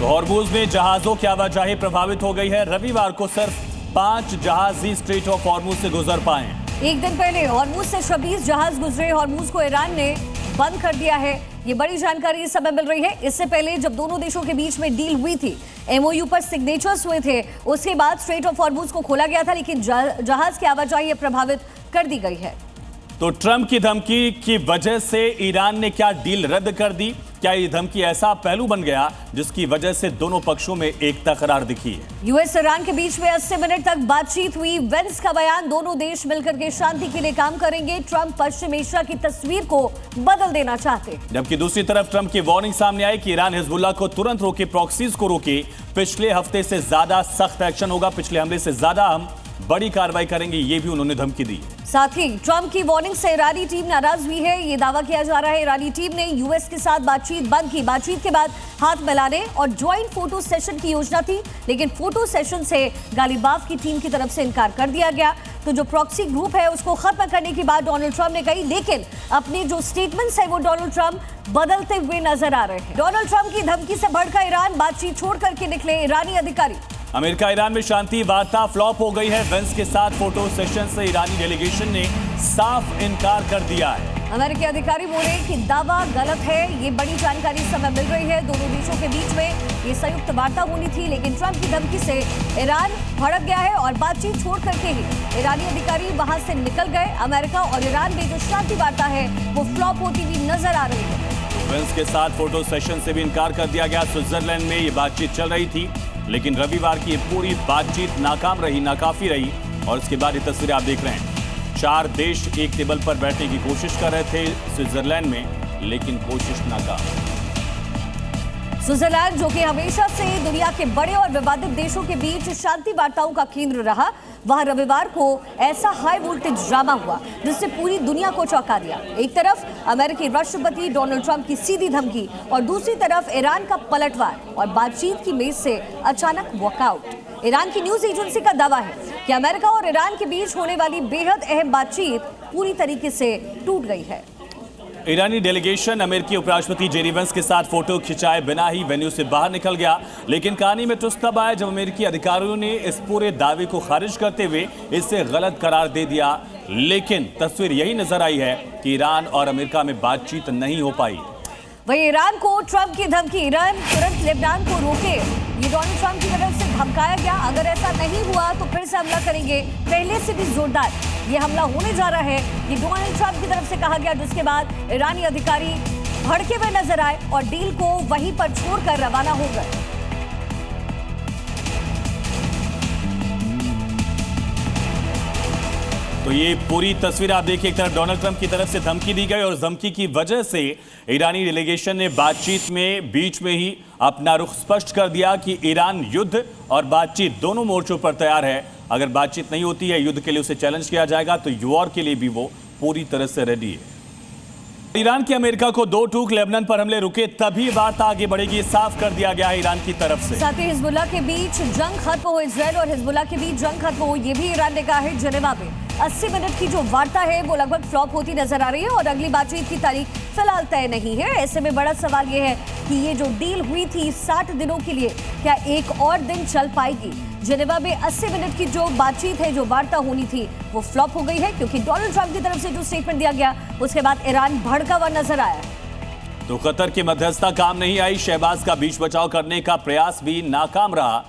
तो हॉर्मुज में जहाजों की आवाजाही प्रभावित हो गई है। रविवार को सिर्फ 5 जहाज ही स्ट्रेट ऑफ हॉर्मुज से गुजर पाए। एक दिन पहले हॉर्मुज से 26 जहाज गुजरे। हॉर्मुज को ईरान ने बंद कर दिया है। ये बड़ी जानकारी इस समय मिल रही है। इससे पहले जब दोनों देशों के बीच में डील हुई थी, एमओयू पर सिग्नेचर्स हुए थे, उसके बाद स्ट्रेट ऑफ हॉर्मुज को खोला गया था, लेकिन जहाज की आवाजाही प्रभावित कर दी गई है। तो ट्रंप की धमकी की वजह से ईरान ने क्या डील रद्द कर दी? क्या ये धमकी ऐसा पहलू बन गया जिसकी वजह से दोनों पक्षों में एकता करार दिखी है? यूएस ईरान के बीच में 80 मिनट तक बातचीत हुई। वेंस का बयान, दोनों देश मिलकर के शांति के लिए काम करेंगे। ट्रंप पश्चिम एशिया की तस्वीर को बदल देना चाहते। जबकि दूसरी तरफ ट्रंप की वार्निंग सामने आई कि ईरान हिजबुल्लाह को तुरंत रोके, प्रॉक्सीज को रोके। पिछले हफ्ते से ज्यादा सख्त एक्शन होगा, पिछले हमले से ज्यादा हम बड़ी कार्रवाई करेंगे, ये भी उन्होंने धमकी दी। साथ ही ट्रंप की वार्निंग से ईरानी टीम नाराज हुई है। ये दावा किया जा रहा है ईरानी टीम ने यूएस के साथ बातचीत बंद की। बातचीत के बाद हाथ मिलाने और ज्वाइंट फोटो सेशन की योजना थी, लेकिन फोटो सेशन से गालिबाफ की टीम की तरफ से इनकार कर दिया गया। तो जो प्रॉक्सी ग्रुप है उसको खत्म करने की बात डोनाल्ड ट्रंप ने कही, लेकिन अपने जो स्टेटमेंट्स है वो डोनाल्ड ट्रंप बदलते हुए नजर आ रहे हैं। डोनाल्ड ट्रंप की धमकी से भड़का ईरान, बातचीत छोड़ करके निकले ईरानी अधिकारी। अमेरिका ईरान में शांति वार्ता फ्लॉप हो गई है। वेंस के साथ फोटो सेशन से ईरानी डेलीगेशन ने साफ इनकार कर दिया है। अमेरिकी अधिकारी बोले कि दावा गलत है। ये बड़ी जानकारी इस समय मिल रही है। दोनों देशों के बीच में ये संयुक्त वार्ता होनी थी, लेकिन ट्रंप की धमकी से ईरान भड़क गया है और बातचीत छोड़ करके ही ईरानी अधिकारी वहां से निकल गए। अमेरिका और ईरान में जो शांति वार्ता है वो फ्लॉप होती हुई नजर आ रही है। वेंस के साथ फोटो सेशन से भी इनकार कर दिया गया। स्विट्जरलैंड में ये बातचीत चल रही थी, लेकिन रविवार की ये पूरी बातचीत नाकाम रही, नाकाफी रही। और इसके बाद ये तस्वीरें आप देख रहे हैं। 4 देश एक टेबल पर बैठने की कोशिश कर रहे थे स्विट्जरलैंड में, लेकिन कोशिश नाकाम। स्विट्जरलैंड, जो कि हमेशा से दुनिया के बड़े और विवादित देशों के बीच शांति वार्ताओं का केंद्र रहा, वहां रविवार को ऐसा हाई वोल्टेज ड्रामा हुआ जिससे पूरी दुनिया को चौंका दिया। एक तरफ अमेरिकी राष्ट्रपति डोनाल्ड ट्रंप की सीधी धमकी और दूसरी तरफ ईरान का पलटवार और बातचीत की मेज से अचानक वॉकआउट। ईरान की न्यूज एजेंसी का दावा है कि अमेरिका और ईरान के बीच होने वाली बेहद अहम बातचीत पूरी तरीके से टूट गई है। ईरानी डेलीगेशन अमेरिकी उपराष्ट्रपति जेडी वेंस के साथ फोटो खिंचाए बिना ही वेन्यू से बाहर निकल गया। लेकिन कहानी में ट्विस्ट तब आया जब अमेरिकी अधिकारियों ने इस पूरे दावे को खारिज करते हुए इसे गलत करार दे दिया। लेकिन तस्वीर यही नजर आई है कि ईरान और अमेरिका में बातचीत नहीं हो पाई। वही ईरान को ट्रंप की धमकी, ईरान तुरंत लेबनान को रोके, ये डोनाल्ड ट्रंप की तरफ से धमकाया गया। अगर ऐसा नहीं हुआ तो फिर से हमला करेंगे। पहले से भी जोरदार ये हमला होने जा रहा है, ये डोनाल्ड ट्रंप की तरफ से कहा गया, जिसके बाद ईरानी अधिकारी भड़के हुए नजर आए और डील को वहीं पर छोड़कर रवाना हो गए। तो ये पूरी तस्वीर आप देखिए। एक तरफ डोनाल्ड ट्रंप की तरफ से धमकी दी गई और धमकी की वजह से ईरानी डेलीगेशन ने बातचीत में बीच में ही अपना रुख स्पष्ट कर दिया कि ईरान युद्ध और बातचीत दोनों मोर्चों पर तैयार है। अगर बातचीत नहीं होती है, युद्ध के लिए उसे चैलेंज किया जाएगा, तो वॉर के लिए भी वो पूरी तरह से रेडी है। ईरान की अमेरिका को 2 टूक लेबनान पर हमले रुके तभी वार्ता आगे बढ़ेगी, साफ कर दिया गया है ईरान की तरफ से। साथ ही हिजबुल्लाह के बीच जंग खत्म हो, इजरायल और हिजबुल्लाह के बीच जंग खत्म हो, ये भी ईरान ने कहा है। जेनेवा में 80 मिनट की जो वार्ता है वो लगभग फ्लॉप होती नजर आ रही है और अगली बातचीत की तारीख फिलहाल तय नहीं है। ऐसे में बड़ा सवाल ये है कि ये जो डील हुई थी 60 दिनों के लिए, क्या एक और दिन चल पाएगी? जेनेवा में 80 मिनट की जो बातचीत है, जो वार्ता होनी थी, वो फ्लॉप हो गई है, क्योंकि डोनाल्ड ट्रंप की तरफ से जो स्टेटमेंट दिया गया उसके बाद ईरान भड़का हुआ नजर आया। तो कतर की मध्यस्थता काम नहीं आई। शहबाज का बीच बचाव करने का प्रयास भी नाकाम रहा।